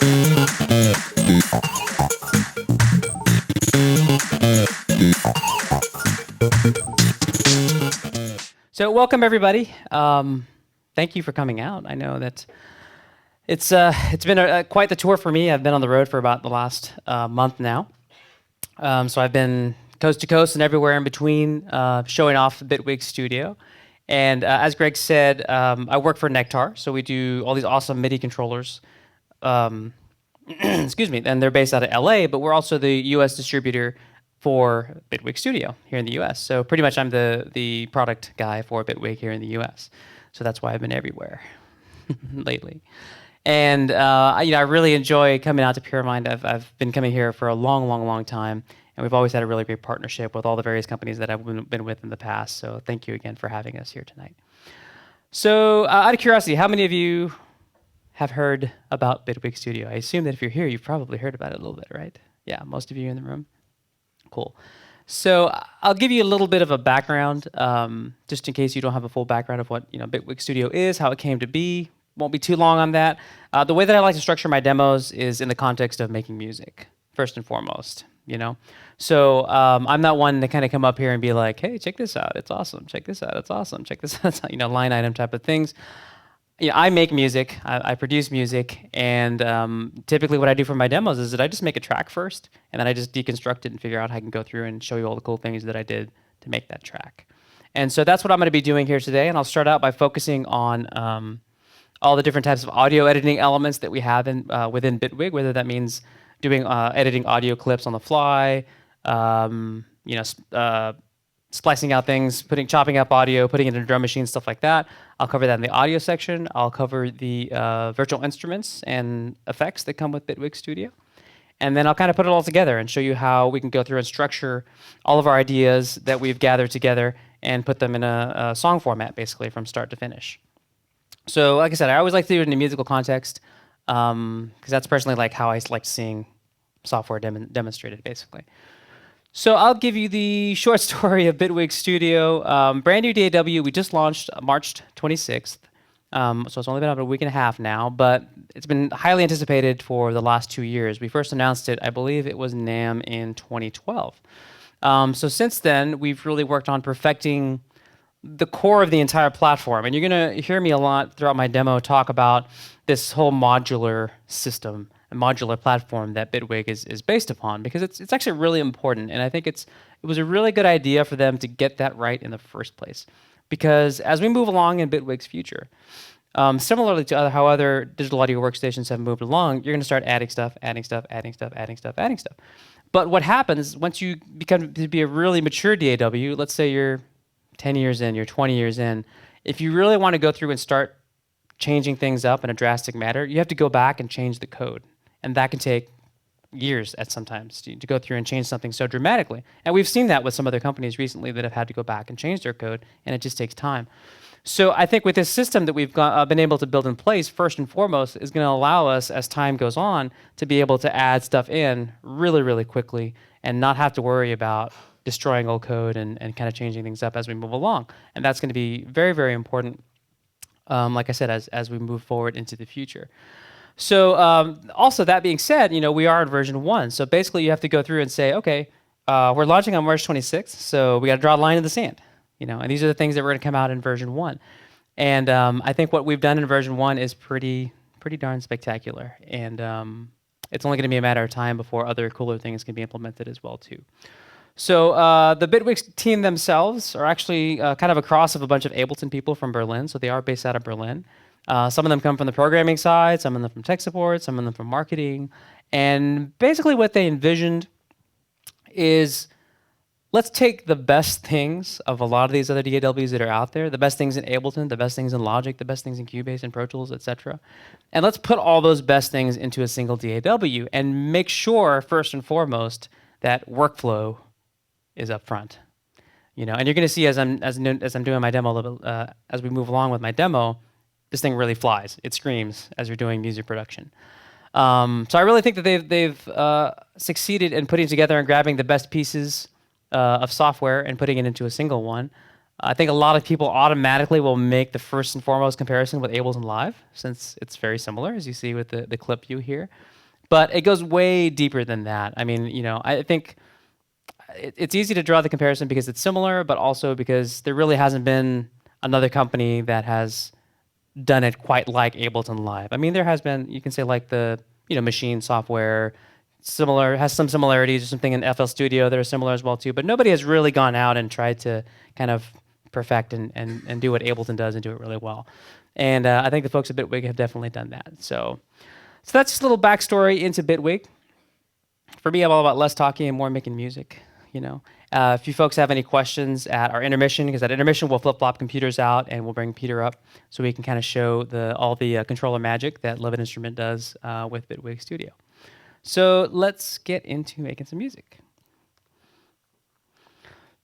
So welcome everybody. Thank you for coming out. I know that it's been quite the tour for me. I've been on the road for about the last month now. So I've been coast to coast and everywhere in between, showing off Bitwig Studio. And as Greg said, I work for Nektar, so we do all these awesome MIDI controllers. Excuse me, and they're based out of LA, but we're also the US distributor for Bitwig Studio here in the US. So pretty much I'm the product guy for Bitwig here in the US. So that's why I've been everywhere lately. And I really enjoy coming out to Puremind. I've been coming here for a long, long, long time, and we've always had a really great partnership with all the various companies that I've been with in the past. So thank you again for having us here tonight. So out of curiosity, how many of you have heard about Bitwig Studio? I assume that if you're here, you've probably heard about it a little bit, right? Yeah, most of you in the room. Cool. So I'll give you a little bit of a background, just in case you don't have a full background of what Bitwig Studio is, how it came to be. Won't be too long on that. The way that I like to structure my demos is in the context of making music, first and foremost. So I'm not one to kind of come up here and be like, hey, check this out, it's awesome. Check this out, it's awesome. Check this out, line item type of things. I make music, I produce music, and typically what I do for my demos is that I just make a track first, and then I just deconstruct it and figure out how I can go through and show you all the cool things that I did to make that track. And so that's what I'm going to be doing here today, and I'll start out by focusing on all the different types of audio editing elements that we have within Bitwig, whether that means doing editing audio clips on the fly, splicing out things, chopping up audio, putting it in a drum machine, stuff like that. I'll cover that in the audio section. I'll cover the virtual instruments and effects that come with Bitwig Studio. And then I'll kind of put it all together and show you how we can go through and structure all of our ideas that we've gathered together and put them in a song format, basically, from start to finish. So like I said, I always like to do it in a musical context, because that's personally like how I like seeing software demonstrated, basically. So I'll give you the short story of Bitwig Studio. Brand new DAW. We just launched March 26th. So it's only been about a week and a half now, but it's been highly anticipated for the last 2 years. We first announced it, I believe it was NAMM in 2012. So since then, we've really worked on perfecting the core of the entire platform. And you're going to hear me a lot throughout my demo talk about this whole modular system, a modular platform that Bitwig is based upon, because it's actually really important. And I think it was a really good idea for them to get that right in the first place. Because as we move along in Bitwig's future, similarly to how other digital audio workstations have moved along, you're going to start adding stuff, adding stuff, adding stuff, adding stuff, adding stuff. But what happens once you become to be a really mature DAW, let's say you're 10 years in, you're 20 years in, if you really want to go through and start changing things up in a drastic manner, you have to go back and change the code. And that can take years at sometimes to go through and change something so dramatically. And we've seen that with some other companies recently that have had to go back and change their code, and it just takes time. So I think with this system that we've been able to build in place, first and foremost, is going to allow us, as time goes on, to be able to add stuff in really, really quickly and not have to worry about destroying old code and kind of changing things up as we move along. And that's going to be very, very important, like I said, as we move forward into the future. So also that being said, we are in version 1. So basically you have to go through and say, okay, we're launching on March 26th, so we got to draw a line in the sand. And these are the things that we're going to come out in version 1. And I think what we've done in version 1 is pretty darn spectacular. And it's only going to be a matter of time before other cooler things can be implemented as well too. So the Bitwig team themselves are actually kind of a cross of a bunch of Ableton people from Berlin. So they are based out of Berlin. Some of them come from the programming side, some of them from tech support, some of them from marketing. And basically what they envisioned is, let's take the best things of a lot of these other DAWs that are out there, the best things in Ableton, the best things in Logic, the best things in Cubase and Pro Tools, etc. And let's put all those best things into a single DAW and make sure, first and foremost, that workflow is up front. And you're going to see as I'm doing my demo a little bit, as we move along with my demo, this thing really flies. It screams as you're doing music production. So I really think that they've succeeded in putting together and grabbing the best pieces of software and putting it into a single one. I think a lot of people automatically will make the first and foremost comparison with Ableton Live, since it's very similar, as you see with the clip view here. But it goes way deeper than that. I mean, I think it's easy to draw the comparison because it's similar, but also because there really hasn't been another company that has done it quite like Ableton Live. I mean, there has been, you can say like the Machine software, similar, has some similarities, or something in FL Studio that are similar as well too, but nobody has really gone out and tried to kind of perfect and do what Ableton does and do it really well. And I think the folks at Bitwig have definitely done that. So that's just a little backstory into Bitwig. For me, I'm all about less talking and more making music. If you folks have any questions at our intermission, because at intermission we'll flip-flop computers out and we'll bring Peter up so we can kind of show all the controller magic that Levitt Instrument does with Bitwig Studio. So let's get into making some music.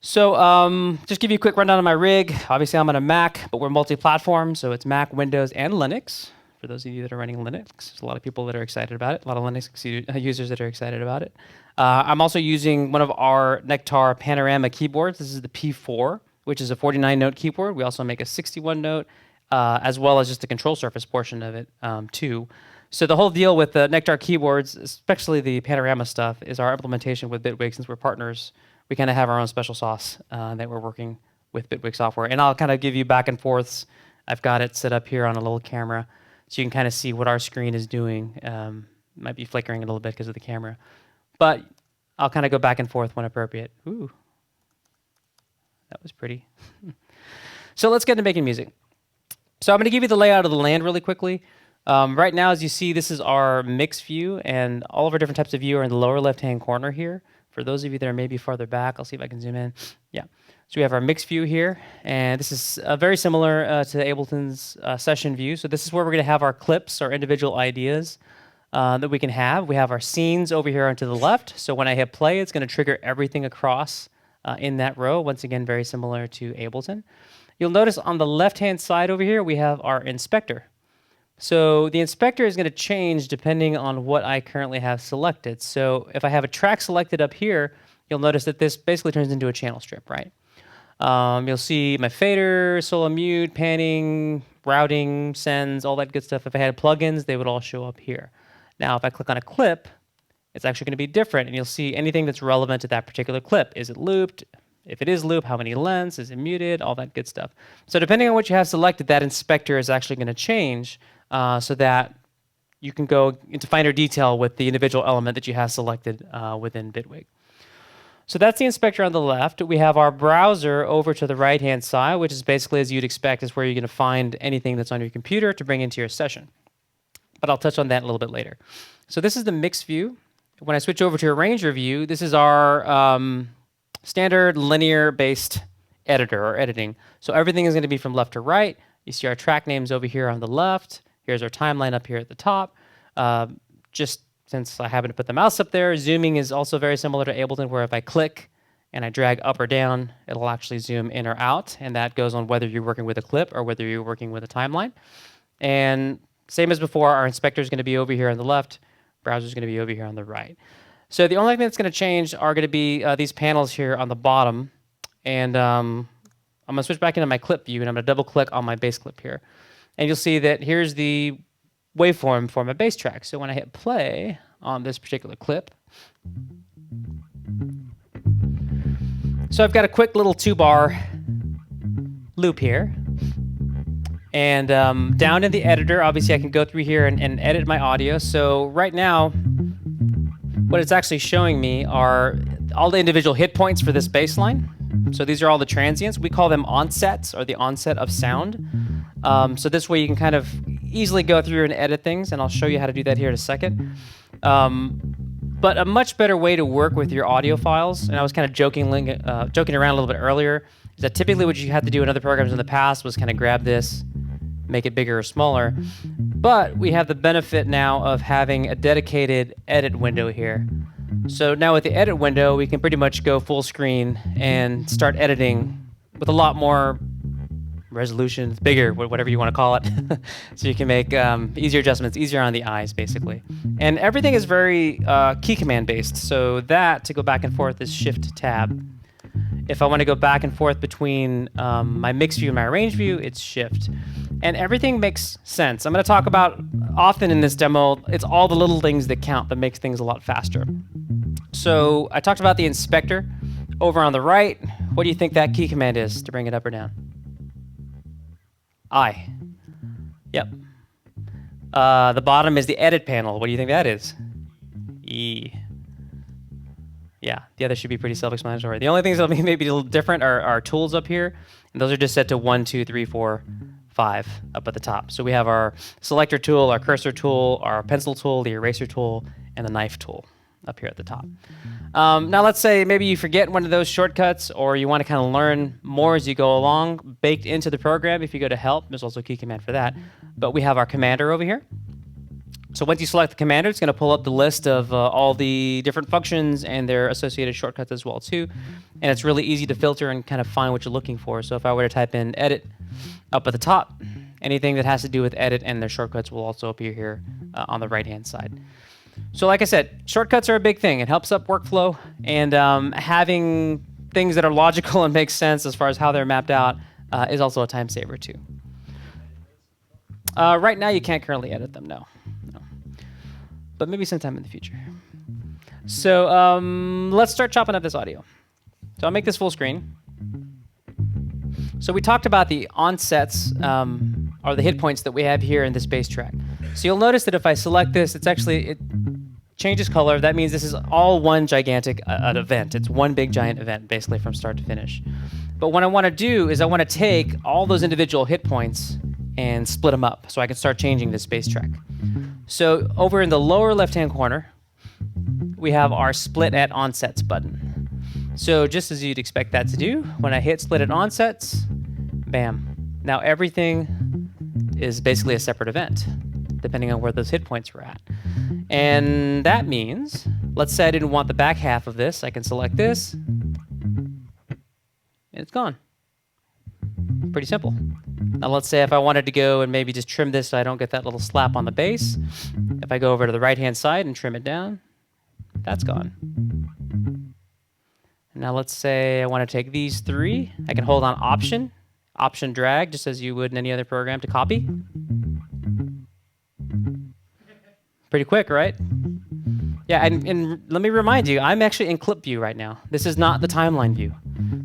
So just give you a quick rundown of my rig. Obviously I'm on a Mac, but we're multi-platform, so it's Mac, Windows, and Linux. For those of you that are running Linux, there's a lot of people that are excited about it, a lot of Linux users that are excited about it. I'm also using one of our Nektar Panorama keyboards. This is the P4, which is a 49-note keyboard. We also make a 61-note, as well as just the control surface portion of it, too. So the whole deal with the Nektar keyboards, especially the Panorama stuff, is our implementation with Bitwig. Since we're partners, we kind of have our own special sauce that we're working with Bitwig software. And I'll kind of give you back and forths. I've got it set up here on a little camera, so you can kind of see what our screen is doing. Might be flickering a little bit because of the camera. But I'll kind of go back and forth when appropriate. Ooh, that was pretty. So let's get into making music. So I'm going to give you the layout of the land really quickly. Right now, as you see, this is our mix view, and all of our different types of view are in the lower left-hand corner here. For those of you that are maybe farther back, I'll see if I can zoom in. Yeah. So we have our mix view here, and this is very similar to Ableton's session view. So this is where we're going to have our clips, our individual ideas that we can have. We have our scenes over here onto the left. So when I hit play, it's going to trigger everything across in that row. Once again, very similar to Ableton. You'll notice on the left-hand side over here, we have our inspector. So the inspector is going to change depending on what I currently have selected. So if I have a track selected up here, you'll notice that this basically turns into a channel strip, right? You'll see my fader, solo mute, panning, routing, sends, all that good stuff. If I had plugins, they would all show up here. Now, if I click on a clip, it's actually going to be different, and you'll see anything that's relevant to that particular clip. Is it looped? If it is looped, how many lengths? Is it muted? All that good stuff. So depending on what you have selected, that inspector is actually going to change so that you can go into finer detail with the individual element that you have selected within Bitwig. So that's the inspector on the left. We have our browser over to the right-hand side, which is basically, as you'd expect, is where you're going to find anything that's on your computer to bring into your session. But I'll touch on that a little bit later. So this is the mix view. When I switch over to arranger view, this is our standard linear-based editor or editing. So everything is going to be from left to right. You see our track names over here on the left. Here's our timeline up here at the top. Just since I happen to put the mouse up there, zooming is also very similar to Ableton, where if I click and I drag up or down, it'll actually zoom in or out, and that goes on whether you're working with a clip or whether you're working with a timeline. And same as before, our inspector is going to be over here on the left, browser is going to be over here on the right. So the only thing that's going to change are going to be these panels here on the bottom, and I'm going to switch back into my clip view, and I'm going to double-click on my bass clip here. And you'll see that here's the waveform for my bass track. So when I hit play on this particular clip, so I've got a quick little 2-bar loop here. And down in the editor, obviously I can go through here and edit my audio. So right now, what it's actually showing me are all the individual hit points for this bass line. So these are all the transients. We call them onsets, or the onset of sound. So this way you can kind of easily go through and edit things, and I'll show you how to do that here in a second. But a much better way to work with your audio files, and I was kind of joking around a little bit earlier, is that typically what you had to do in other programs in the past was kind of grab this, make it bigger or smaller. But we have the benefit now of having a dedicated edit window here. So now with the edit window, we can pretty much go full screen and start editing with a lot more resolution, bigger, whatever you want to call it. So you can make easier adjustments, easier on the eyes, basically. And everything is very key command based. So that, to go back and forth, is Shift Tab. If I want to go back and forth between my mix view and my arrange view, it's shift. And everything makes sense. I'm going to talk about often in this demo, it's all the little things that count that makes things a lot faster. So I talked about the inspector. Over on the right, what do you think that key command is to bring it up or down? I. Yep. The bottom is the edit panel. What do you think that is? E. Yeah, the other should be pretty self-explanatory. The only things that'll be maybe a little different are our tools up here, and those are just set to 1, 2, 3, 4, 5 up at the top. So we have our selector tool, our cursor tool, our pencil tool, the eraser tool, and the knife tool up here at the top. Now let's say maybe you forget one of those shortcuts, or you want to kind of learn more as you go along. Baked into the program, if you go to help, there's also a key command for that. But we have our commander over here. So once you select the commander, it's going to pull up the list of all the different functions and their associated shortcuts as well too. And it's really easy to filter and kind of find what you're looking for. So if I were to type in edit up at the top, anything that has to do with edit and their shortcuts will also appear here on the right-hand side. So like I said, shortcuts are a big thing. It helps up workflow, and having things that are logical and make sense as far as how they're mapped out is also a time saver too. Right now you can't currently edit them, no. But maybe sometime in the future. So let's start chopping up this audio. So I'll make this full screen. So we talked about the onsets, or the hit points that we have here in this bass track. So you'll notice that if I select this, it changes color. That means this is all one gigantic event. It's one big giant event, basically from start to finish. But what I want to do is I want to take all those individual hit points and split them up so I can start changing this bass track. So over in the lower left-hand corner, we have our split at onsets button. So just as you'd expect that to do, when I hit split at onsets, bam. Now everything is basically a separate event, depending on where those hit points were at. And that means, let's say I didn't want the back half of this, I can select this, and it's gone. Pretty simple. Now let's say if I wanted to go and maybe just trim this so I don't get that little slap on the bass, if I go over to the right-hand side and trim it down, that's gone. And now let's say I want to take these three. I can hold on Option drag, just as you would in any other program to copy. Pretty quick, right? Yeah, and let me remind you, I'm actually in clip view right now. This is not the timeline view.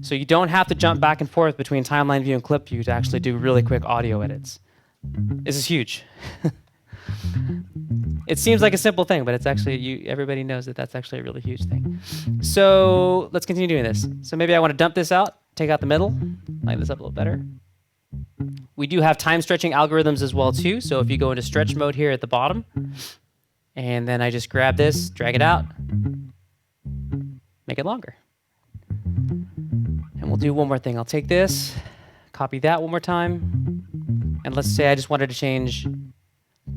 So you don't have to jump back and forth between timeline view and clip view to actually do really quick audio edits. This is huge. It seems like a simple thing, but it's actually, everybody knows that that's actually a really huge thing. So let's continue doing this. So maybe I want to dump this out, take out the middle, line this up a little better. We do have time stretching algorithms as well too. So if you go into stretch mode here at the bottom, and then I just grab this, drag it out, make it longer. And we'll do one more thing. I'll take this, copy that one more time, and let's say I just wanted to change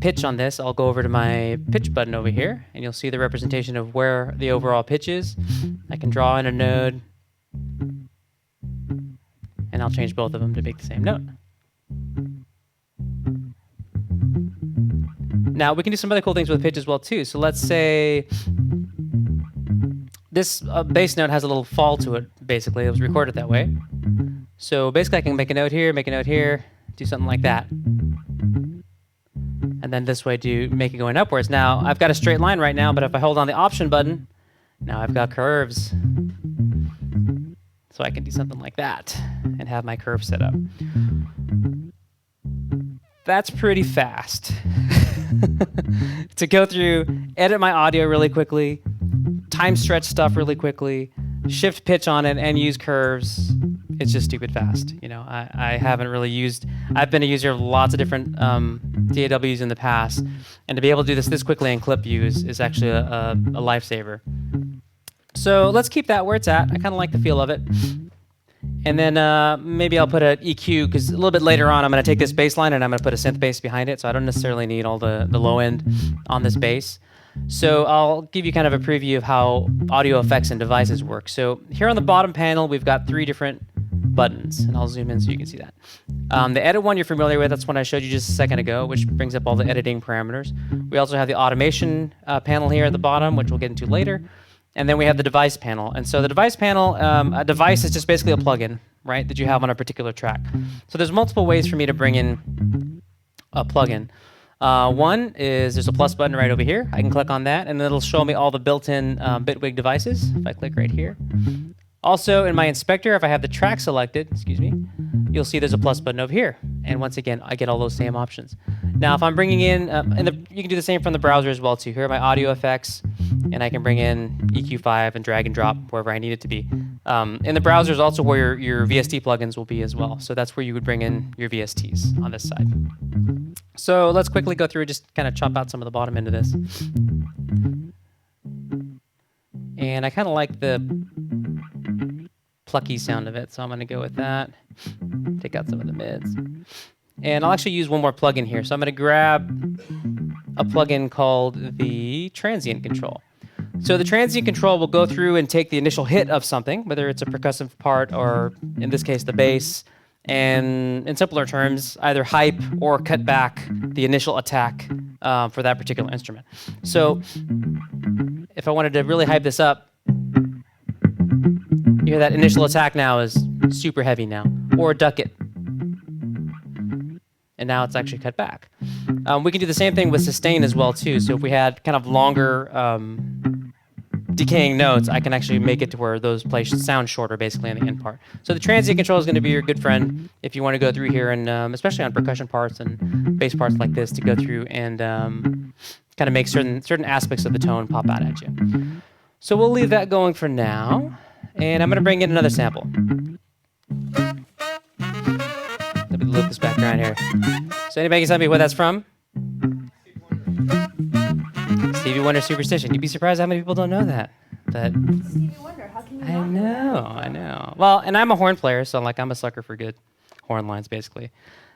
pitch on this. I'll go over to my pitch button over here, and you'll see the representation of where the overall pitch is. I can draw in a node, and I'll change both of them to make the same note. Now, we can do some other cool things with pitch as well, too. So let's say this bass note has a little fall to it, basically. It was recorded that way. So basically, I can make a note here, do something like that. And then this way, make it going upwards. Now, I've got a straight line right now, but if I hold on the Option button, now I've got curves. So I can do something like that and have my curve set up. That's pretty fast. To go through, edit my audio really quickly, time stretch stuff really quickly, shift pitch on it, and use curves. It's just stupid fast. You know, I haven't really used, I've been a user of lots of different DAWs in the past, and to be able to do this quickly in clip view is actually a lifesaver. So let's keep that where it's at. I kind of like the feel of it. And then maybe I'll put an EQ, because a little bit later on I'm going to take this bass line and I'm going to put a synth bass behind it, so I don't necessarily need all the low end on this bass. So I'll give you kind of a preview of how audio effects and devices work. So here on the bottom panel we've got 3 different buttons, and I'll zoom in so you can see that. The edit one you're familiar with, that's one I showed you just a second ago, which brings up all the editing parameters. We also have the automation panel here at the bottom, which we'll get into later. And then we have the device panel. And so the device panel, a device is just basically a plugin, right, that you have on a particular track. So there's multiple ways for me to bring in a plugin. One is there's a plus button right over here. I can click on that, and it'll show me all the built-in Bitwig devices. If I click right here. Also, in my inspector, if I have the track selected, you'll see there's a plus button over here. And once again, I get all those same options. Now, if I'm bringing in, you can do the same from the browser as well, too. Here are my audio effects, and I can bring in EQ5 and drag and drop wherever I need it to be. In the browser is also where your VST plugins will be as well. So that's where you would bring in your VSTs on this side. So let's quickly go through and just kind of chop out some of the bottom end of this. And I kind of like the plucky sound of it, so I'm going to go with that. Take out some of the mids. And I'll actually use one more plugin here. So I'm going to grab a plugin called the Transient Control. So the Transient Control will go through and take the initial hit of something, whether it's a percussive part or, in this case, the bass, and in simpler terms, either hype or cut back the initial attack for that particular instrument. So if I wanted to really hype this up, you hear that initial attack now is super heavy now, or duck it. And now it's actually cut back. We can do the same thing with sustain as well too. So if we had kind of longer decaying notes, I can actually make it to where those plays sound shorter basically in the end part. So the transient control is going to be your good friend if you want to go through here and especially on percussion parts and bass parts like this to go through and kind of make certain aspects of the tone pop out at you. So we'll leave that going for now. And I'm going to bring in another sample. Let me loop this back around here. So anybody can tell me what that's from? Stevie Wonder Superstition. You'd be surprised how many people don't know that. Stevie Wonder, how can you not know that? I know. Well, and I'm a horn player, so I'm a sucker for good horn lines, basically.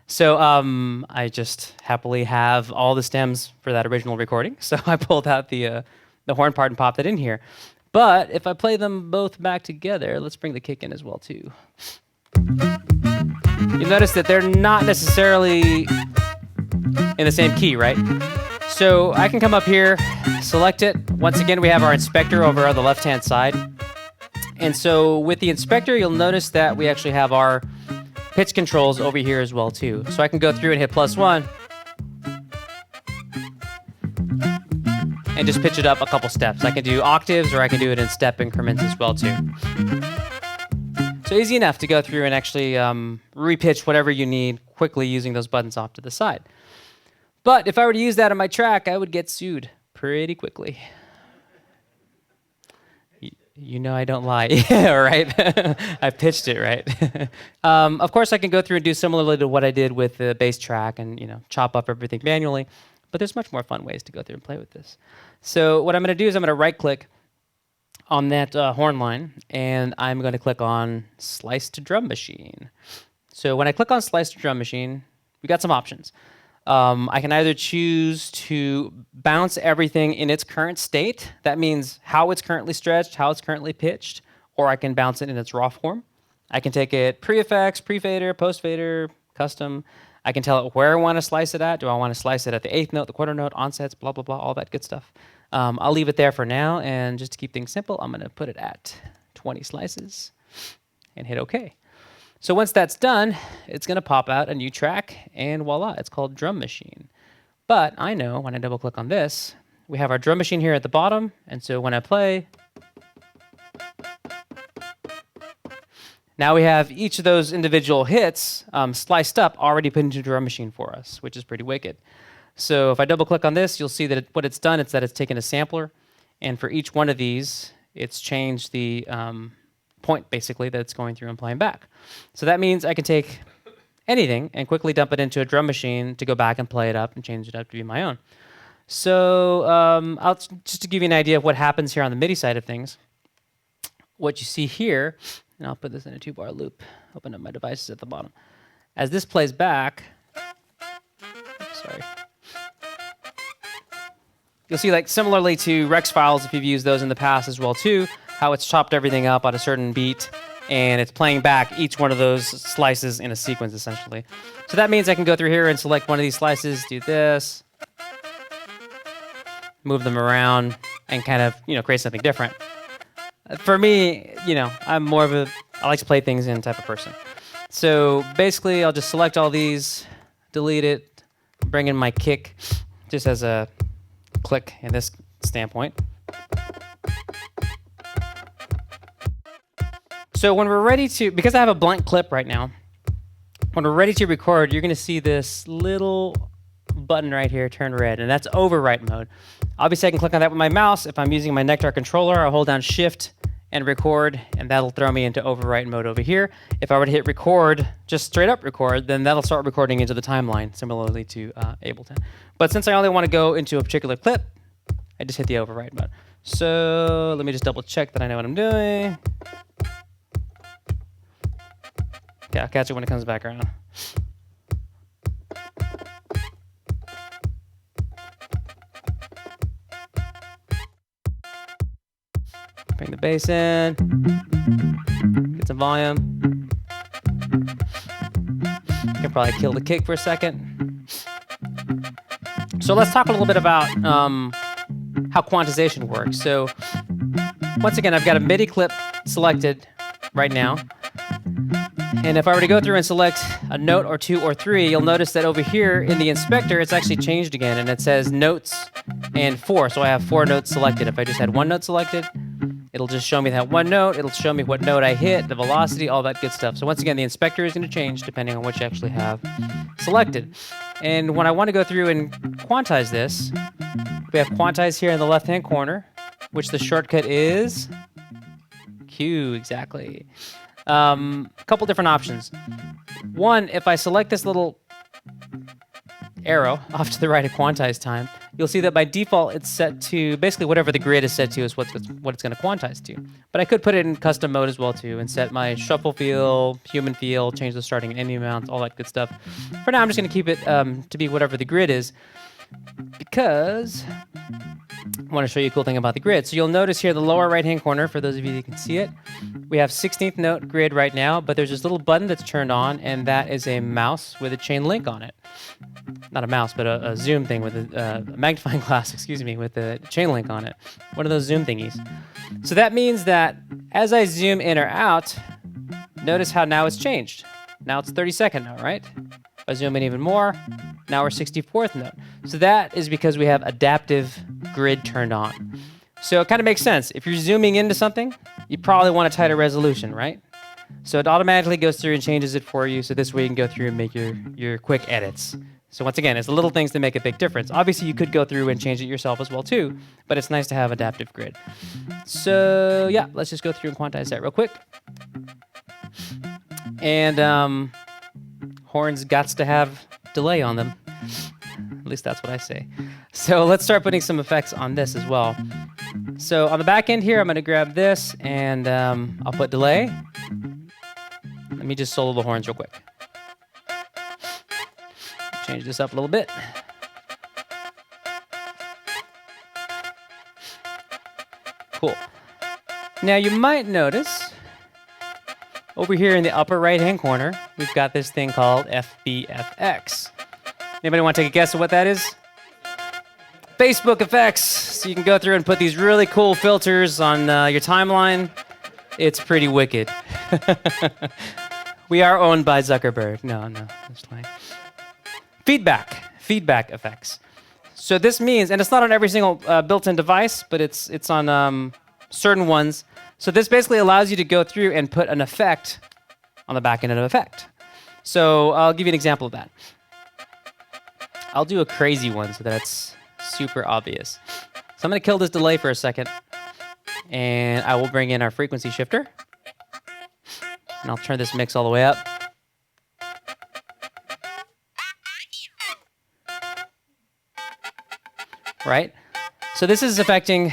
So I just happily have all the stems for that original recording. So I pulled out the horn part and popped it in here. But if I play them both back together, let's bring the kick in as well, too. You'll notice that they're not necessarily in the same key, right? So I can come up here, select it. Once again, we have our inspector over on the left-hand side. And so with the inspector, you'll notice that we actually have our pitch controls over here as well, too. So I can go through and hit +1 and just pitch it up a couple steps. I can do octaves or I can do it in step increments as well, too. So easy enough to go through and actually repitch whatever you need quickly using those buttons off to the side. But if I were to use that on my track, I would get sued pretty quickly. You know I don't lie. Yeah, right? I pitched it, right? Of course, I can go through and do similarly to what I did with the bass track and chop up everything manually. But there's much more fun ways to go through and play with this. So what I'm going to do is I'm going to right-click on that horn line, and I'm going to click on Slice to Drum Machine. So when I click on Slice to Drum Machine, we got some options. I can either choose to bounce everything in its current state. That means how it's currently stretched, how it's currently pitched, or I can bounce it in its raw form. I can take it pre-effects, pre-fader, post-fader, custom. I can tell it where I want to slice it at. Do I want to slice it at the 8th note, the quarter note, onsets, blah, blah, blah, all that good stuff. I'll leave it there for now, and just to keep things simple, I'm going to put it at 20 slices and hit OK. So once that's done, it's going to pop out a new track, and voila, it's called Drum Machine. But I know when I double-click on this, we have our drum machine here at the bottom, and so when I play, now we have each of those individual hits sliced up, already put into the drum machine for us, which is pretty wicked. So if I double-click on this, you'll see that what it's done is that it's taken a sampler, and for each one of these, it's changed the point, basically, that it's going through and playing back. So that means I can take anything and quickly dump it into a drum machine to go back and play it up and change it up to be my own. So just to give you an idea of what happens here on the MIDI side of things, what you see here, and I'll put this in a 2-bar loop, open up my devices at the bottom. As this plays back, you'll see, like similarly to Rex files, if you've used those in the past as well too, how it's chopped everything up at a certain beat, and it's playing back each one of those slices in a sequence, essentially. So that means I can go through here and select one of these slices, do this, move them around, and kind of create something different. For me, I'm more of I like to play things in type of person. So basically, I'll just select all these, delete it, bring in my kick, just as a click in this standpoint. So when we're ready to, because I have a blank clip right now, when we're ready to record, you're going to see this little button right here turn red, and that's overwrite mode. Obviously, I can click on that with my mouse. If I'm using my Nectar controller, I'll hold down Shift and record, and that'll throw me into overwrite mode over here. If I were to hit record, just straight up record, then that'll start recording into the timeline, similarly to Ableton. But since I only want to go into a particular clip, I just hit the overwrite mode. So let me just double check that I know what I'm doing. Okay, I'll catch it when it comes back around. Bring the bass in, get some volume. Can probably kill the kick for a second. So let's talk a little bit about how quantization works. So once again, I've got a MIDI clip selected right now. And if I were to go through and select a note or two or three, you'll notice that over here in the inspector, it's actually changed again, and it says notes and 4. So I have 4 notes selected. If I just had 1 note selected, it'll just show me that 1 note. It'll show me what note I hit, the velocity, all that good stuff. So once again, the inspector is going to change depending on what you actually have selected. And when I want to go through and quantize this, we have quantize here in the left-hand corner, which the shortcut is Q, exactly. A couple different options. One, if I select this little arrow off to the right of quantize time, you'll see that by default it's set to basically whatever the grid is set to is what it's going to quantize to. But I could put it in custom mode as well too and set my shuffle feel, human feel, change the starting and ending amounts, all that good stuff. For now, I'm just going to keep it to be whatever the grid is because I want to show you a cool thing about the grid. So you'll notice here the lower right-hand corner, for those of you that can see it, we have 16th note grid right now, but there's this little button that's turned on, and that is a mouse with a chain link on it. Not a mouse, but a zoom thing with a magnifying glass, with a chain link on it. One of those zoom thingies. So that means that as I zoom in or out, notice how now it's changed. Now it's 32nd note, right? If I zoom in even more, now we're 64th note. So that is because we have adaptive grid turned on. So it kind of makes sense. If you're zooming into something, you probably want a tighter resolution, right? So it automatically goes through and changes it for you, so this way you can go through and make your quick edits. So once again, it's the little things that make a big difference. Obviously, you could go through and change it yourself as well too, but it's nice to have adaptive grid. So yeah, let's just go through and quantize that real quick. And horns gots to have delay on them. At least that's what I say. So let's start putting some effects on this as well. So on the back end here, I'm going to grab this and I'll put delay. Let me just solo the horns real quick. Change this up a little bit. Cool. Now you might notice over here in the upper right-hand corner, we've got this thing called FBFX. Anybody want to take a guess at what that is? Facebook effects. So you can go through and put these really cool filters on your timeline. It's pretty wicked. We are owned by Zuckerberg. No, just like feedback effects. So this means, and it's not on every single built-in device, but it's on certain ones. So this basically allows you to go through and put an effect on the back end of an effect. So I'll give you an example of that. I'll do a crazy one so that it's super obvious. So I'm going to kill this delay for a second, and I will bring in our frequency shifter, and I'll turn this mix all the way up. Right? So this is affecting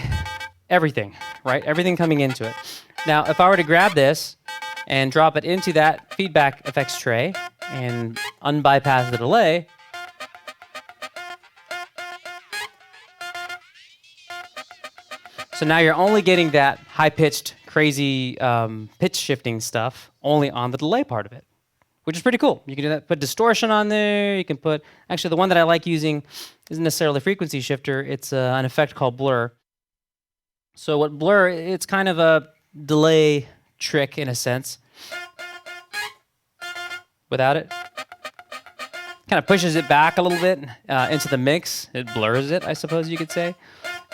everything, right? Everything coming into it. Now, if I were to grab this and drop it into that feedback effects tray and unbypass the delay, so now you're only getting that high-pitched, crazy pitch shifting stuff only on the delay part of it, which is pretty cool. You can do that, put distortion on there. You can put, actually the one that I like using isn't necessarily a frequency shifter. It's an effect called blur. So what blur, it's kind of a delay trick in a sense. Without it, kind of pushes it back a little bit into the mix. It blurs it, I suppose you could say.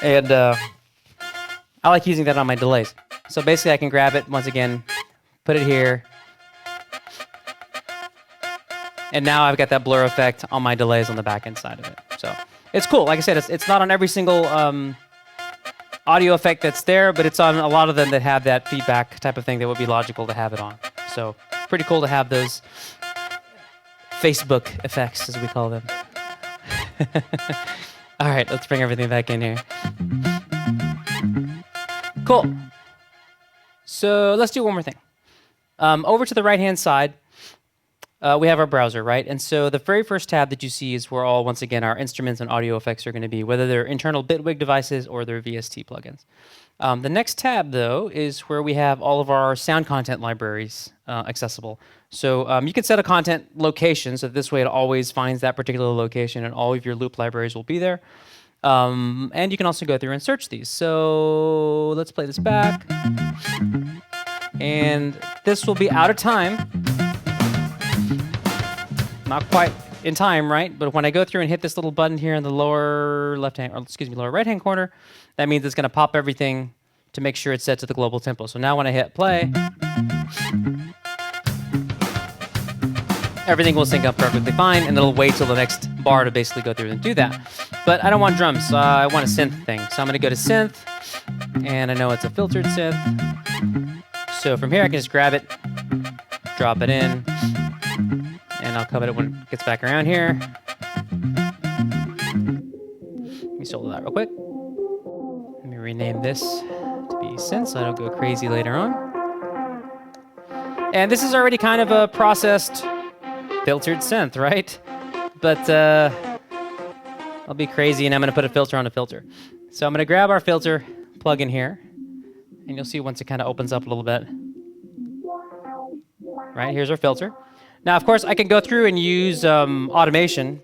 And I like using that on my delays. So basically I can grab it once again, put it here, and now I've got that blur effect on my delays on the back end side of it. So it's cool. Like I said, it's not on every single audio effect that's there, but it's on a lot of them that have that feedback type of thing that would be logical to have it on. So pretty cool to have those Facebook effects, as we call them. All right, let's bring everything back in here. Cool. So let's do one more thing. Over to the right-hand side, we have our browser, right? And so the very first tab that you see is where all, once again, our instruments and audio effects are going to be, whether they're internal Bitwig devices or they're VST plugins. The next tab, though, is where we have all of our sound content libraries accessible. So you can set a content location, so this way it always finds that particular location and all of your loop libraries will be there. And you can also go through and search these. So let's play this back. And this will be out of time. Not quite in time, right? But when I go through and hit this little button here in the lower left-hand, or excuse me, lower right-hand corner, that means it's going to pop everything to make sure it's set to the global tempo. So now when I hit play, everything will sync up perfectly fine, and it'll wait till the next bar to basically go through and do that. But I don't want drums, so I want a synth thing. So I'm going to go to synth, and I know it's a filtered synth. So from here, I can just grab it, drop it in, and I'll cover it when it gets back around here. Let me solo that real quick. Let me rename this to be synth so I don't go crazy later on. And this is already kind of a processed filtered synth, right? But I'll be crazy and I'm gonna put a filter on a filter. So I'm gonna grab our filter plugin here, and you'll see once it kind of opens up a little bit. Right, here's our filter. Now, of course, I can go through and use automation.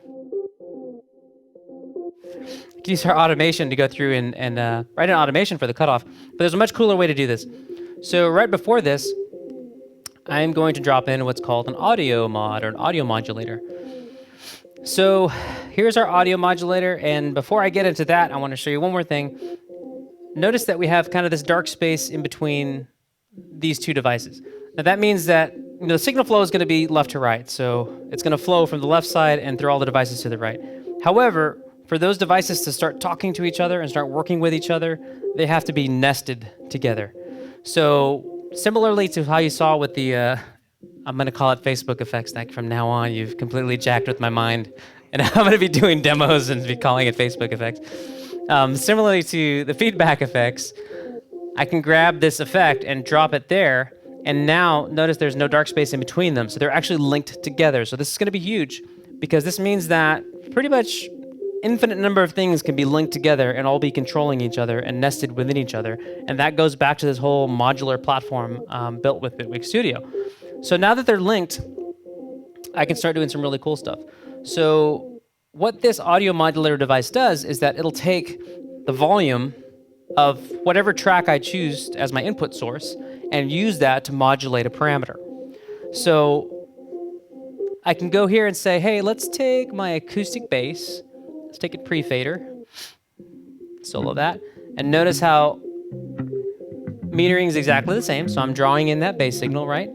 I can use our automation to go through and write an automation for the cutoff, but there's a much cooler way to do this. So right before this, I'm going to drop in what's called an audio mod or an audio modulator. So here's our audio modulator, and before I get into that, I want to show you one more thing. Notice that we have kind of this dark space in between these two devices. Now that means that the signal flow is going to be left to right, so it's going to flow from the left side and through all the devices to the right. However, for those devices to start talking to each other and start working with each other, they have to be nested together. So similarly to how you saw with the, I'm going to call it Facebook effects. Like from now on, you've completely jacked with my mind, and I'm going to be doing demos and be calling it Facebook effects. Similarly to the feedback effects, I can grab this effect and drop it there. And now, notice there's no dark space in between them, so they're actually linked together. So this is going to be huge, because this means that pretty much infinite number of things can be linked together and all be controlling each other and nested within each other. And that goes back to this whole modular platform built with Bitwig Studio. So now that they're linked, I can start doing some really cool stuff. So what this audio modulator device does is that it'll take the volume of whatever track I choose as my input source and use that to modulate a parameter. So I can go here and say, hey, let's take my acoustic bass, let's take it pre-fader, solo that, and notice how metering is exactly the same, so I'm drawing in that bass signal, right?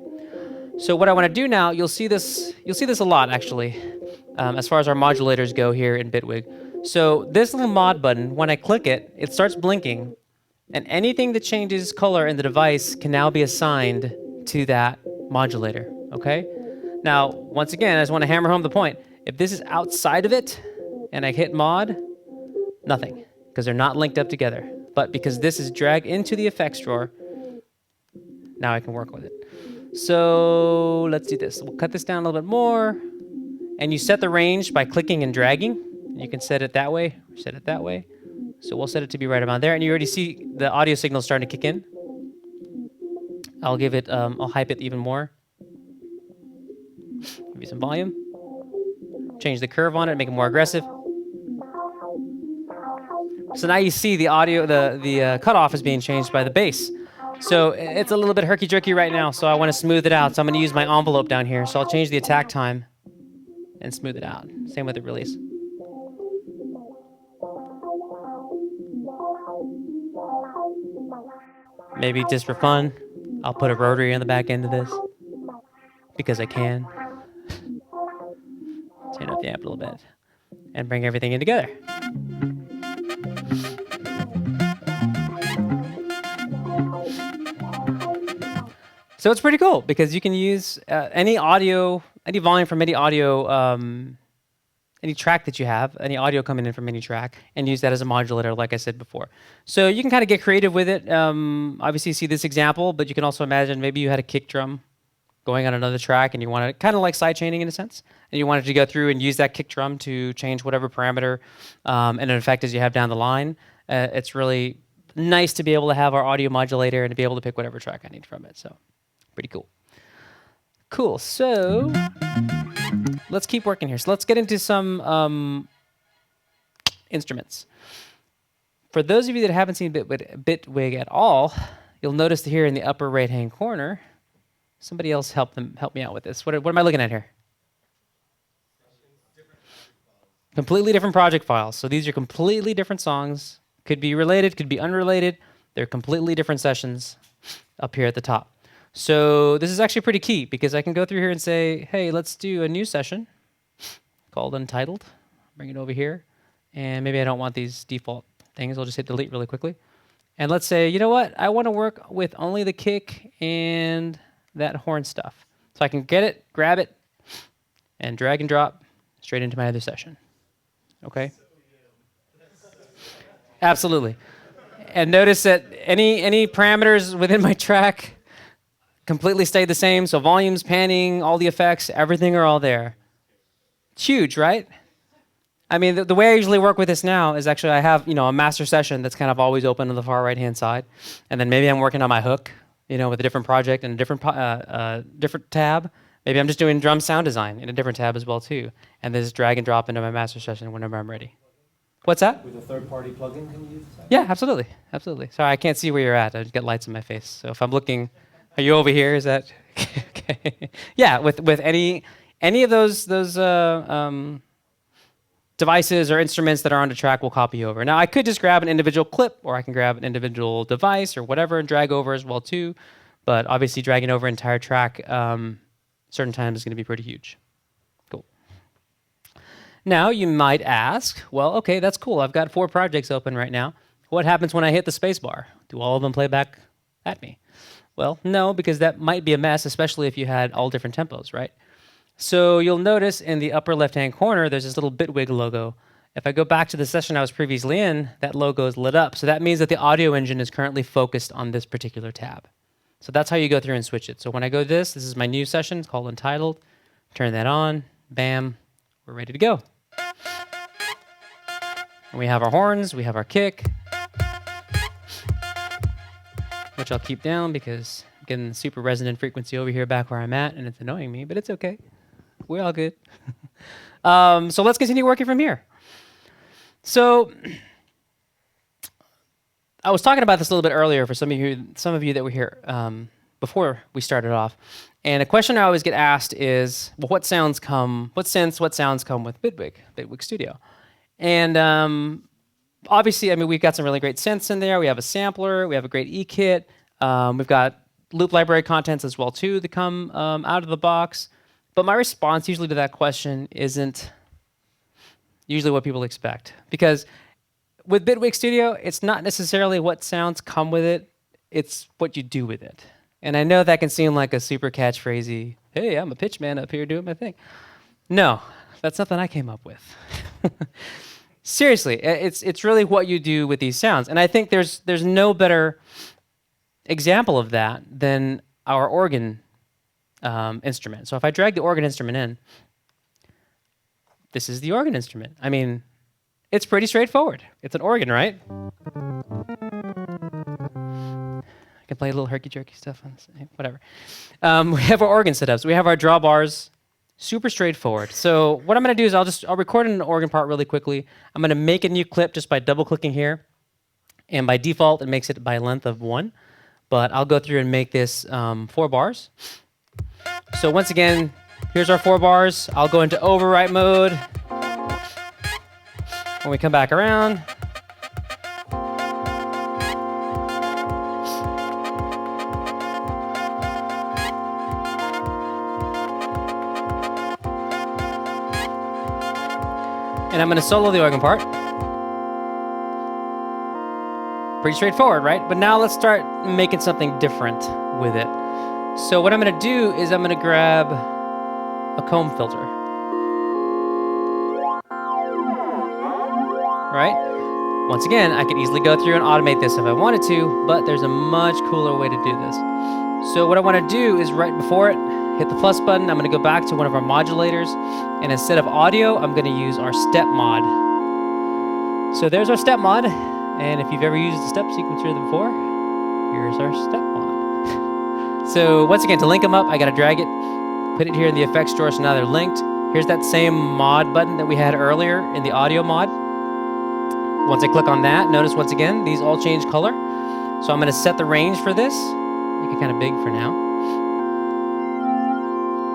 So what I want to do now, you'll see this a lot actually, as far as our modulators go here in Bitwig. So this little mod button, when I click it, it starts blinking, and anything that changes color in the device can now be assigned to that modulator, okay? Now, once again, I just want to hammer home the point. If this is outside of it, and I hit mod, nothing, because they're not linked up together. But because this is dragged into the effects drawer, now I can work with it. So let's do this. We'll cut this down a little bit more, and you set the range by clicking and dragging. You can set it that way, or set it that way. So we'll set it to be right about there, and you already see the audio signal starting to kick in. I'll give it, I'll hype it even more. Give you some volume. Change the curve on it, make it more aggressive. So now you see the audio, the cutoff is being changed by the bass. So it's a little bit herky-jerky right now, so I want to smooth it out. So I'm going to use my envelope down here. So I'll change the attack time and smooth it out. Same with the release. Maybe just for fun, I'll put a rotary on the back end of this because I can. Turn up the amp a little bit and bring everything in together. So it's pretty cool because you can use any audio, any volume from any audio, any track that you have, any audio coming in from any track, and use that as a modulator, like I said before. So you can kind of get creative with it. Obviously, you see this example, but you can also imagine maybe you had a kick drum going on another track, and you want to kind of like side chaining in a sense, and you wanted to go through and use that kick drum to change whatever parameter and an effect as you have down the line. It's really nice to be able to have our audio modulator and to be able to pick whatever track I need from it. So pretty cool. Cool. So let's keep working here. So let's get into some instruments. For those of you that haven't seen Bitwig at all, you'll notice here in the upper right-hand corner, somebody else help me out with this. What am I looking at here? Completely different project files. So these are completely different songs. Could be related, could be unrelated. They're completely different sessions up here at the top. So this is actually pretty key because I can go through here and say, hey, let's do a new session called Untitled. Bring it over here. And maybe I don't want these default things. I'll just hit delete really quickly. And let's say, you know what? I want to work with only the kick and that horn stuff. So I can get it, grab it, and drag and drop straight into my other session. Okay? Absolutely. And notice that any parameters within my track completely stayed the same. So volumes, panning, all the effects, everything are all there. It's huge, right? I mean, the way I usually work with this now is actually I have, a master session that's kind of always open on the far right-hand side. And then maybe I'm working on my hook, with a different project and a different tab. Maybe I'm just doing drum sound design in a different tab as well, too. And then just drag and drop into my master session whenever I'm ready. What's that? With a third-party plugin, can you use that? Yeah, absolutely. Absolutely. Sorry, I can't see where you're at. I just get lights in my face. So if I'm looking, are you over here? Is that okay? Yeah, with any of those devices or instruments that are on the track, we'll copy over. Now, I could just grab an individual clip, or I can grab an individual device or whatever and drag over as well too. But obviously, dragging over an entire track certain times is going to be pretty huge. Cool. Now, you might ask, well, okay, that's cool. I've got 4 projects open right now. What happens when I hit the space bar? Do all of them play back at me? Well, no, because that might be a mess, especially if you had all different tempos, right? So you'll notice in the upper left-hand corner, there's this little Bitwig logo. If I go back to the session I was previously in, that logo is lit up. So that means that the audio engine is currently focused on this particular tab. So that's how you go through and switch it. So when I go this is my new session. It's called Untitled. Turn that on. Bam. We're ready to go. And we have our horns. We have our kick, which I'll keep down because I'm getting the super resonant frequency over here back where I'm at, and it's annoying me, but it's okay. We're all good. So let's continue working from here. So I was talking about this a little bit earlier for some of you that were here before we started off. And a question I always get asked is, well, what sounds come with Bitwig Studio? And obviously, I mean, we've got some really great synths in there. We have a sampler. We have a great E-kit. We've got loop library contents as well, too, that come out of the box. But my response usually to that question isn't usually what people expect. Because with Bitwig Studio, it's not necessarily what sounds come with it. It's what you do with it. And I know that can seem like a super catchphrasey, hey, I'm a pitch man up here doing my thing. No, that's nothing I came up with. Seriously, it's really what you do with these sounds. And I think there's no better example of that than our organ instrument. So if I drag the organ instrument in, this is the organ instrument. I mean, it's pretty straightforward. It's an organ, right? I can play a little herky-jerky stuff on this, whatever. We have our organ setups. We have our drawbars. Super straightforward. So what I'm going to do is I'll record an organ part really quickly. I'm going to make a new clip just by double-clicking here. And by default, it makes it by length of 1. but I'll go through and make this 4 bars. So once again, here's our 4 bars. I'll go into overwrite mode. When we come back around, and I'm going to solo the organ part. Pretty straightforward, right? But now let's start making something different with it. So what I'm going to do is I'm going to grab a comb filter. Right? Once again, I could easily go through and automate this if I wanted to, but there's a much cooler way to do this. So what I want to do is right before it, hit the plus button. I'm going to go back to one of our modulators, and instead of audio, I'm going to use our step mod. So there's our step mod, and if you've ever used the step sequencer before, here's our step mod. So once again, to link them up, I got to drag it, put it here in the effects drawer, so now they're linked. Here's that same mod button that we had earlier in the audio mod. Once I click on that, notice once again, these all change color. So I'm going to set the range for this, make it kind of big for now.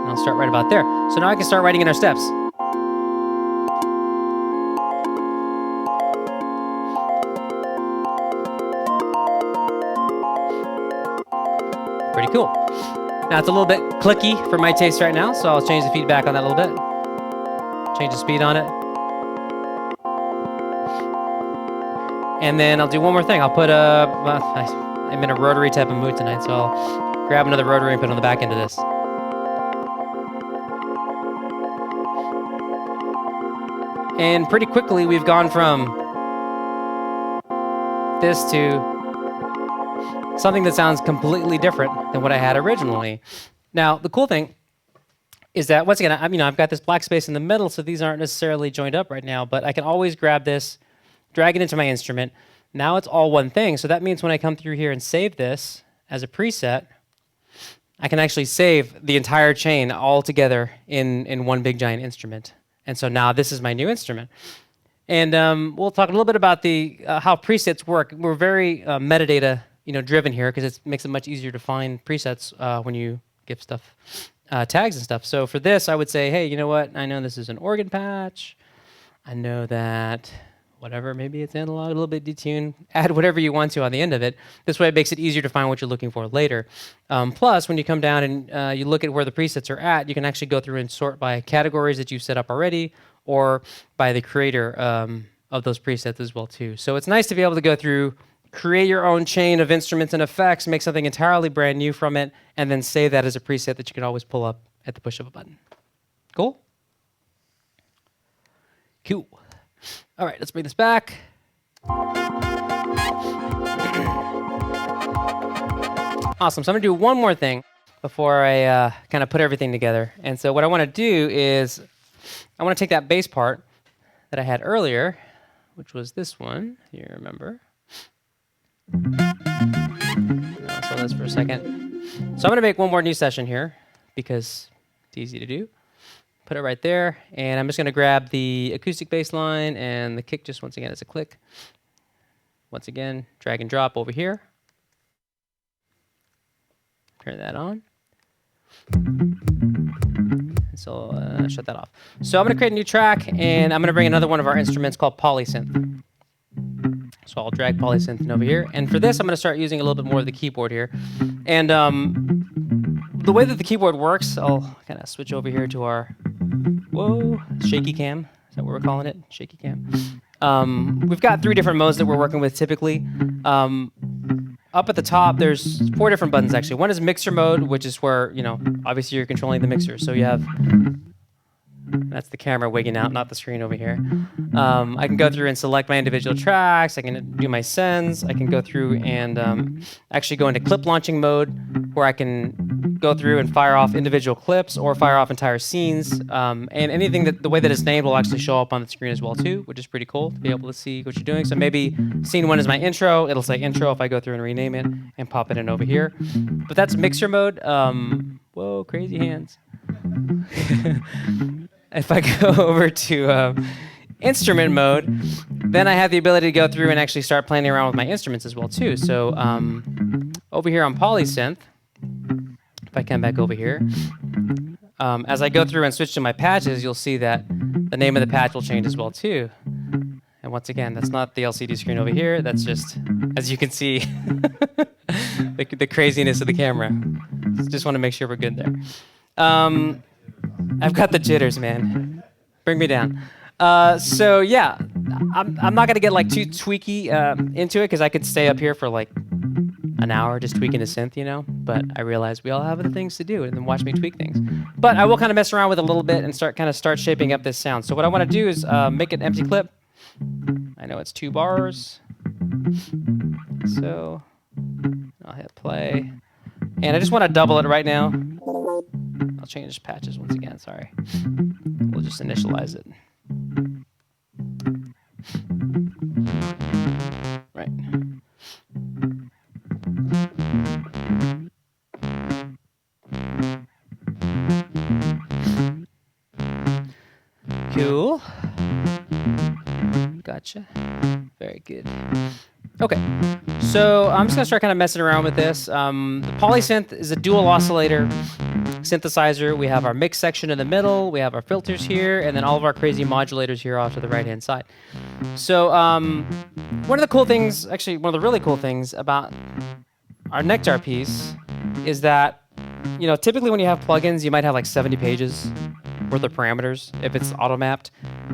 And I'll start right about there. So now I can start writing in our steps. Pretty cool. Now it's a little bit clicky for my taste right now, so I'll change the feedback on that a little bit. Change the speed on it. And then I'll do one more thing. I'll put I'm in a rotary type of mood tonight, so I'll grab another rotary and put it on the back end of this. And pretty quickly, we've gone from this to something that sounds completely different than what I had originally. Now, the cool thing is that, once again, I've got this black space in the middle, so these aren't necessarily joined up right now, but I can always grab this, drag it into my instrument. Now it's all one thing. So that means when I come through here and save this as a preset, I can actually save the entire chain all together in one big giant instrument. And so now this is my new instrument. And we'll talk a little bit about the how presets work. We're very metadata driven here, because it makes it much easier to find presets when you give stuff tags and stuff. So for this, I would say, hey, you know what? I know this is an organ patch. I know that whatever, maybe it's analog, a little bit detuned, add whatever you want to on the end of it. This way it makes it easier to find what you're looking for later. Plus, when you come down and you look at where the presets are at, you can actually go through and sort by categories that you've set up already, or by the creator of those presets as well too. So it's nice to be able to go through, create your own chain of instruments and effects, make something entirely brand new from it, and then save that as a preset that you can always pull up at the push of a button. Cool? Cool. All right, let's bring this back. Awesome. So I'm going to do one more thing before I kind of put everything together. And so what I want to do is I want to take that bass part that I had earlier, which was this one, if you remember. I'll slow this for a second. So I'm going to make one more new session here because it's easy to do. Put it right there, and I'm just going to grab the acoustic bass line and the kick just once again as a click. Once again, drag and drop over here. Turn that on. So shut that off. So I'm going to create a new track, and I'm going to bring another one of our instruments called Polysynth. So I'll drag Polysynth over here. And for this, I'm going to start using a little bit more of the keyboard here. And the way that the keyboard works, I'll kind of switch over here to our, shaky cam. Is that what we're calling it? Shaky cam. We've got 3 different modes that we're working with typically. Up at the top, there's 4 different buttons actually. One is mixer mode, which is where, obviously you're controlling the mixer. So you have, that's the camera wigging out, not the screen over here. I can go through and select my individual tracks. I can do my sends. I can go through and actually go into clip launching mode, where I can go through and fire off individual clips or fire off entire scenes. And anything that the way that it's named will actually show up on the screen as well too, which is pretty cool to be able to see what you're doing. So maybe scene 1 is my intro. It'll say intro if I go through and rename it and pop it in over here. But that's mixer mode. Whoa, crazy hands. If I go over to instrument mode, then I have the ability to go through and actually start playing around with my instruments as well too. So over here on Polysynth, if I come back over here, as I go through and switch to my patches, you'll see that the name of the patch will change as well too. And once again, that's not the LCD screen over here. That's just, as you can see, the craziness of the camera. Just want to make sure we're good there. I've got the jitters, man. Bring me down. So yeah, I'm not gonna get like too tweaky into it because I could stay up here for like an hour just tweaking a synth, you know. But I realize we all have other things to do, and then watch me tweak things. But I will kind of mess around with it a little bit and start shaping up this sound. So what I want to do is make an empty clip. I know it's 2 bars. So I'll hit play, and I just want to double it right now. I'll change patches once again. Sorry. We'll just initialize it. Right. Cool. Gotcha. Very good. Okay, so I'm just gonna start kind of messing around with this. The Polysynth is a dual oscillator synthesizer. We have our mix section in the middle, we have our filters here, and then all of our crazy modulators here off to the right-hand side. So one of the cool things, actually one of the really cool things about our Nektar piece is that, you know, typically when you have plugins, you might have like 70 pages worth of parameters if it's auto-mapped,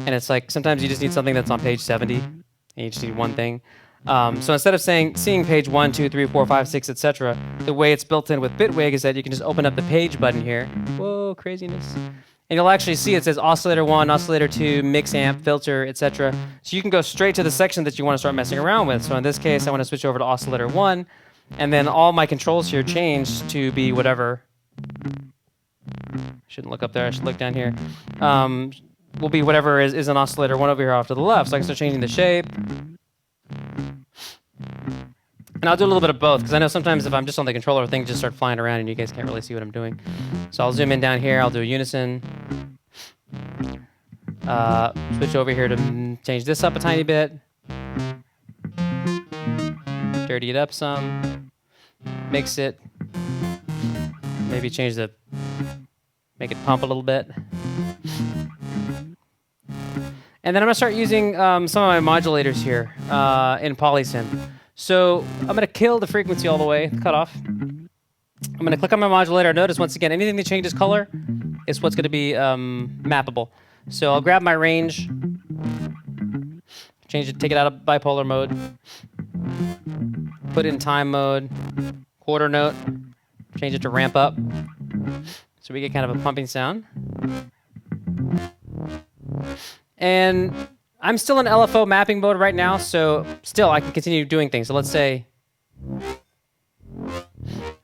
and it's like sometimes you just need something that's on page 70, and you just need one thing. So instead of seeing page 1, 2, 3, 4, 5, 6, etc., the way it's built in with Bitwig is that you can just open up the page button here. Whoa, craziness. And you'll actually see it says oscillator 1, oscillator 2, mix amp, filter, etc. So you can go straight to the section that you want to start messing around with. So in this case, I want to switch over to oscillator 1, and then all my controls here change to be whatever. Shouldn't look up there, I should look down here. Will be whatever is an oscillator 1 over here off to the left. So I can start changing the shape. And I'll do a little bit of both, because I know sometimes if I'm just on the controller, things just start flying around and you guys can't really see what I'm doing. So I'll zoom in down here, I'll do a unison. Switch over here to change this up a tiny bit. Dirty it up some. Mix it. Maybe change make it pump a little bit. And then I'm gonna start using some of my modulators here in Polysynth. So I'm gonna kill the frequency all the way, cut off. I'm gonna click on my modulator. Notice once again, anything that changes color is what's gonna be mappable. So I'll grab my range, change it, take it out of bipolar mode, put it in time mode, quarter note, change it to ramp up. So we get kind of a pumping sound. And I'm still in LFO mapping mode right now, so still I can continue doing things. So let's say,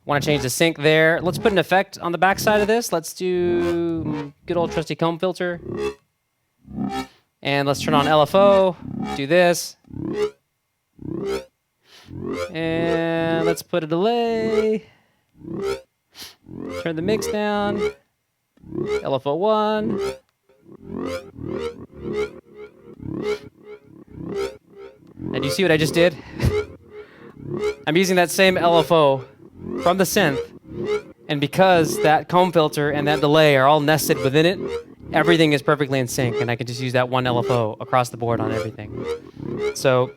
want to change the sync there. Let's put an effect on the back side of this. Let's do good old trusty comb filter. And let's turn on LFO, do this. And let's put a delay. Turn the mix down. LFO 1. And you see what I just did? I'm using that same LFO from the synth, and because that comb filter and that delay are all nested within it, everything is perfectly in sync, and I can just use that one LFO across the board on everything. So,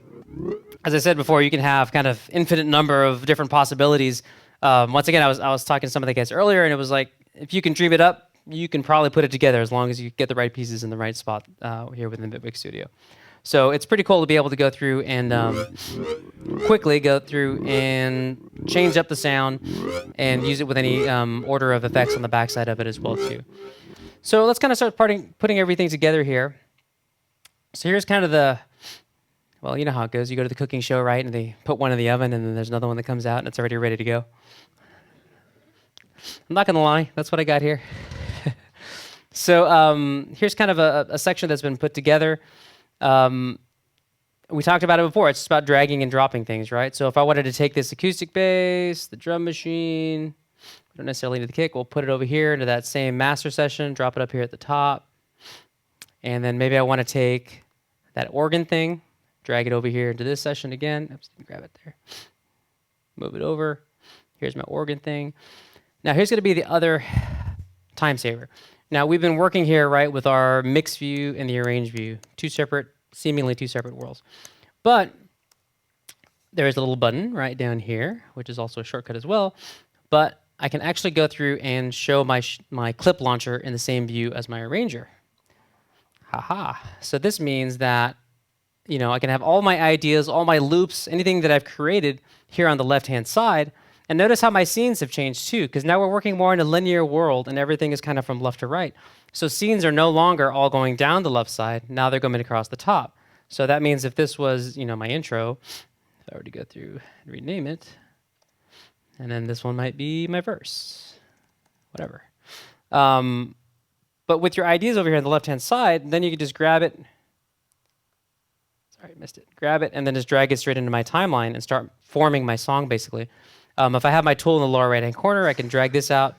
as I said before, you can have kind of infinite number of different possibilities. Once again, I was talking to some of the guys earlier, and it was like, if you can dream it up, you can probably put it together as long as you get the right pieces in the right spot here within Bitwig Studio. So it's pretty cool to be able to go through and quickly go through and change up the sound and use it with any order of effects on the backside of it as well too. So let's kind of start putting everything together here. So here's kind of the, well, you know how it goes. You go to the cooking show, right, and they put one in the oven, and then there's another one that comes out, and it's already ready to go. I'm not going to lie. That's what I got here. So here's kind of a section that's been put together. We talked about it before. It's just about dragging and dropping things, right? So if I wanted to take this acoustic bass, the drum machine, we don't necessarily need the kick, we'll put it over here into that same master session, drop it up here at the top. And then maybe I want to take that organ thing, drag it over here into this session again. Oops, grab it there. Move it over. Here's my organ thing. Now here's going to be the other time saver. Now we've been working here, right, with our mix view and the arrange view, seemingly two separate worlds. But there's a little button right down here, which is also a shortcut as well. But I can actually go through and show my clip launcher in the same view as my arranger. Haha. So this means that, you know, I can have all my ideas, all my loops, anything that I've created here on the left-hand side. And notice how my scenes have changed too, because now we're working more in a linear world and everything is kind of from left to right. So scenes are no longer all going down the left side. Now they're going across the top. So that means if this was, you know, my intro, if I were to go through and rename it, and then this one might be my verse, whatever. But with your ideas over here on the left-hand side, then you can just grab it. Sorry, I missed it. Grab it and then just drag it straight into my timeline and start forming my song, basically. If I have my tool in the lower right-hand corner, I can drag this out,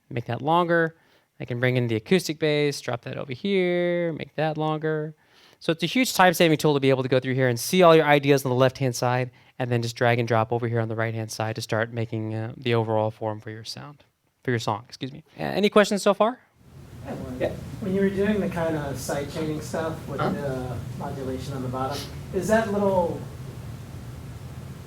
make that longer. I can bring in the acoustic bass, drop that over here, make that longer. So it's a huge time-saving tool to be able to go through here and see all your ideas on the left-hand side, and then just drag and drop over here on the right-hand side to start making the overall form for your song. Excuse me. Any questions so far? Yeah. When you were doing the kind of side chaining stuff with the modulation on the bottom, is that little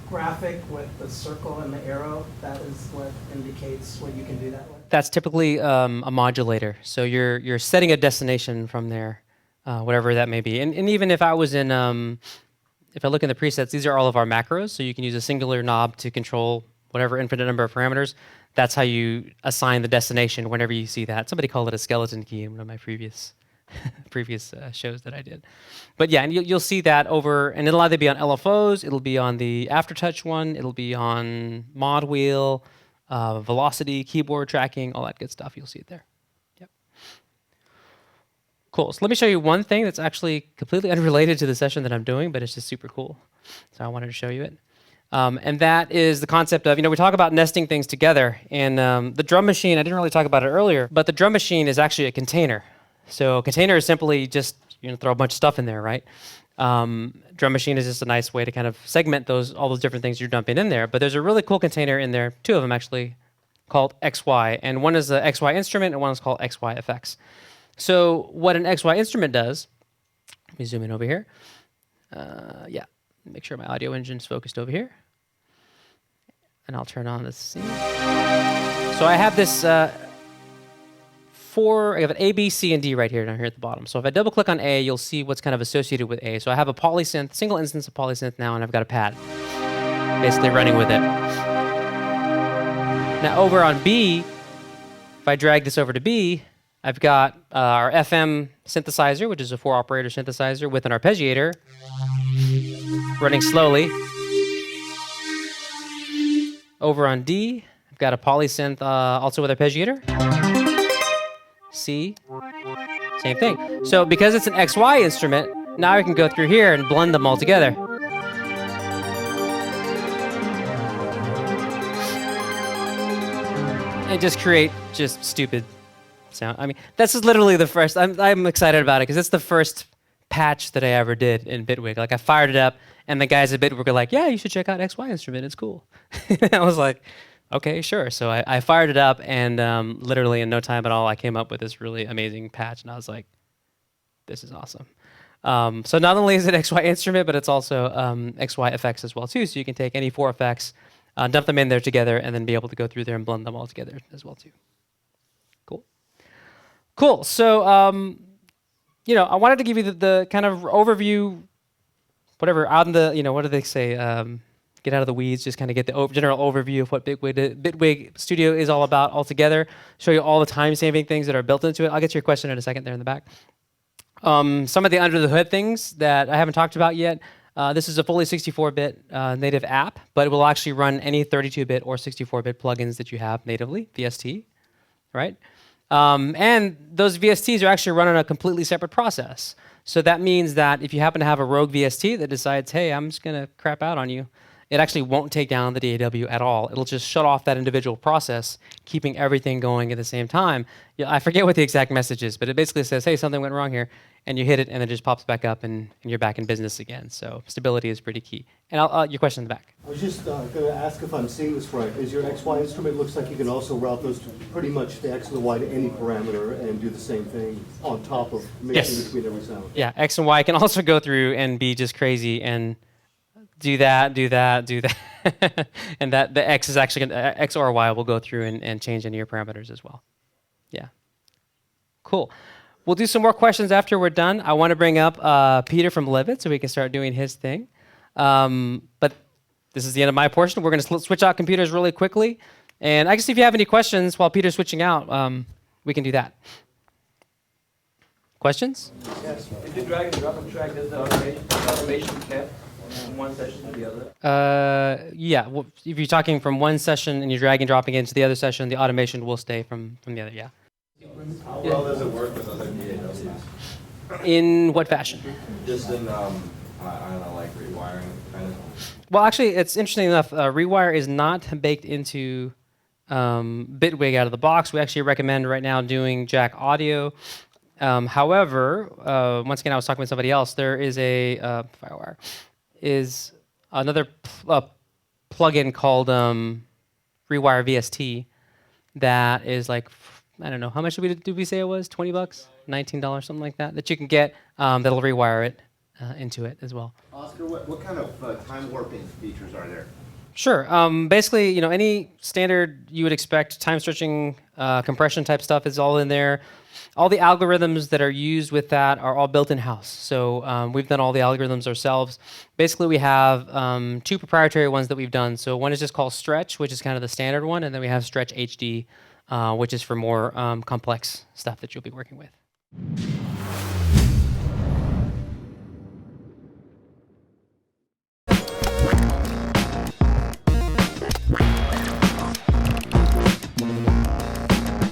graphic with the circle and the arrow, that is what indicates what you can do that with? That's typically a modulator. So you're setting a destination from there, whatever that may be. And even if I was in, if I look in the presets, these are all of our macros. So you can use a singular knob to control whatever infinite number of parameters. That's how you assign the destination whenever you see that. Somebody called it a skeleton key in one of my previous shows that I did. But yeah, and you'll see that over, and it'll either be on LFOs, it'll be on the Aftertouch one, it'll be on Mod Wheel, Velocity, keyboard tracking, all that good stuff. You'll see it there. Yep. Cool. So let me show you one thing that's actually completely unrelated to the session that I'm doing, but it's just super cool. So I wanted to show you it. And that is the concept of, we talk about nesting things together. And the drum machine, I didn't really talk about it earlier, but the drum machine is actually a container. So a container is simply just, throw a bunch of stuff in there, right? Drum machine is just a nice way to kind of segment all those different things you're dumping in there. But there's a really cool container in there, two of them actually, called XY. And one is the XY instrument and one is called XY effects. So what an XY instrument does, let me zoom in over here. Yeah, make sure my audio engine's focused over here. And I'll turn on the scene. So I have this I have an A, B, C, and D right here down here at the bottom. So if I double click on A, you'll see what's kind of associated with A. So I have a polysynth, single instance of polysynth now, and I've got a pad basically running with it. Now over on B, if I drag this over to B, I've got our FM synthesizer, which is a 4-operator synthesizer with an arpeggiator running slowly. Over on D, I've got a polysynth also with arpeggiator. C, same thing. So because it's an XY instrument, now I can go through here and blend them all together. And just create just stupid sound. I mean, this is literally the first, I'm excited about it because it's the first patch that I ever did in Bitwig. Like I fired it up and the guys at Bitwig were like, yeah, you should check out XY instrument, it's cool. I was like, okay, sure. So I fired it up and literally in no time at all, I came up with this really amazing patch and I was like, this is awesome. So not only is it XY instrument, but it's also XY effects as well too. So you can take any 4 effects, dump them in there together and then be able to go through there and blend them all together as well too. Cool. So, I wanted to give you the kind of overview, whatever, out in the, what do they say? Get out of the weeds, just kind of get the general overview of what Bitwig Studio is all about altogether, show you all the time-saving things that are built into it. I'll get to your question in a second there in the back. Some of the under-the-hood things that I haven't talked about yet. This is a fully 64-bit native app, but it will actually run any 32-bit or 64-bit plugins that you have natively, VST, right? And those VSTs are actually run on a completely separate process. So that means that if you happen to have a rogue VST that decides, hey, I'm just going to crap out on you, it actually won't take down the DAW at all. It'll just shut off that individual process, keeping everything going at the same time. Yeah, I forget what the exact message is, but it basically says, hey, something went wrong here, and you hit it, and it just pops back up, and you're back in business again. So stability is pretty key. And your question in the back. I was just going to ask if I'm seeing this right. Is your XY instrument, looks like you can also route those to pretty much the X and the Y to any parameter and do the same thing on top of mixing Yes. between every sound? Yeah, X and Y can also go through and be just crazy and do that, and that the X is actually X or Y will go through and change any of your parameters as well. Yeah, cool. We'll do some more questions after we're done. I want to bring up Peter from Livid so we can start doing his thing. But this is the end of my portion. We're going to switch out computers really quickly, and I guess if you have any questions while Peter's switching out, we can do that. Questions? Yes. If you drag and drop a track, does the automation kept from one session to the other? Yeah. Well, if you're talking from one session and you're dragging and dropping into the other session, the automation will stay from the other. Yeah. How well does it work with other DAWs? In what fashion? Just in, I don't know, like rewiring kind of. Well, actually, it's interesting enough. Rewire is not baked into Bitwig out of the box. We actually recommend right now doing Jack Audio. However, once again, I was talking with somebody else. There is a FireWire is another plugin called Rewire VST that is like, I don't know, how much did we say it was? $20, $19, something like that. That you can get that'll rewire it into it as well. Oscar, what kind of time warping features are there? Sure. Basically, any standard you would expect, time stretching, compression type stuff is all in there. All the algorithms that are used with that are all built in-house. So we've done all the algorithms ourselves. Basically, we have 2 proprietary ones that we've done. So one is just called Stretch, which is kind of the standard one, and then we have Stretch HD, which is for more complex stuff that you'll be working with.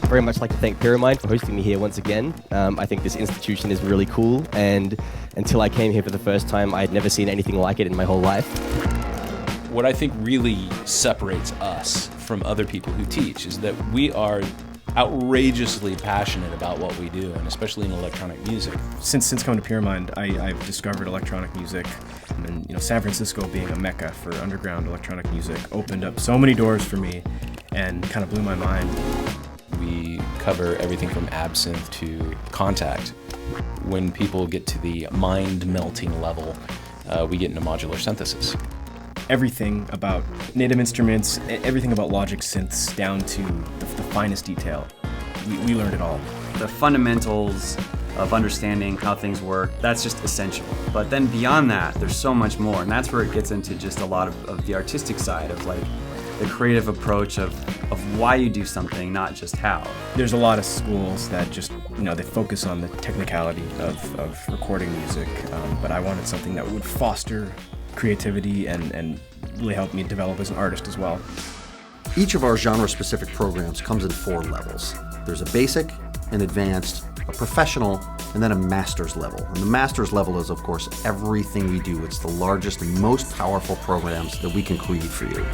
Very much like to thank Pyramide for hosting me here once again. I think this institution is really cool, and until I came here for the first time, I had never seen anything like it in my whole life. What I think really separates us from other people who teach is that we are outrageously passionate about what we do, and especially in electronic music. Since coming to Pyramide, I've discovered electronic music, and San Francisco being a mecca for underground electronic music opened up so many doors for me and kind of blew my mind. We cover everything from Absinthe to Contact. When people get to the mind-melting level, we get into modular synthesis. Everything about native instruments, everything about Logic synths down to the finest detail. We learned it all. The fundamentals of understanding how things work, that's just essential. But then beyond that, there's so much more, and that's where it gets into just a lot of the artistic side of like the creative approach of why you do something, not just how. There's a lot of schools that just, they focus on the technicality of recording music, but I wanted something that would foster creativity and really help me develop as an artist as well. Each of our genre-specific programs comes in 4 levels. There's a basic, an advanced, a professional, and then a master's level. And the master's level is, of course, everything we do. It's the largest and most powerful programs that we can create for you.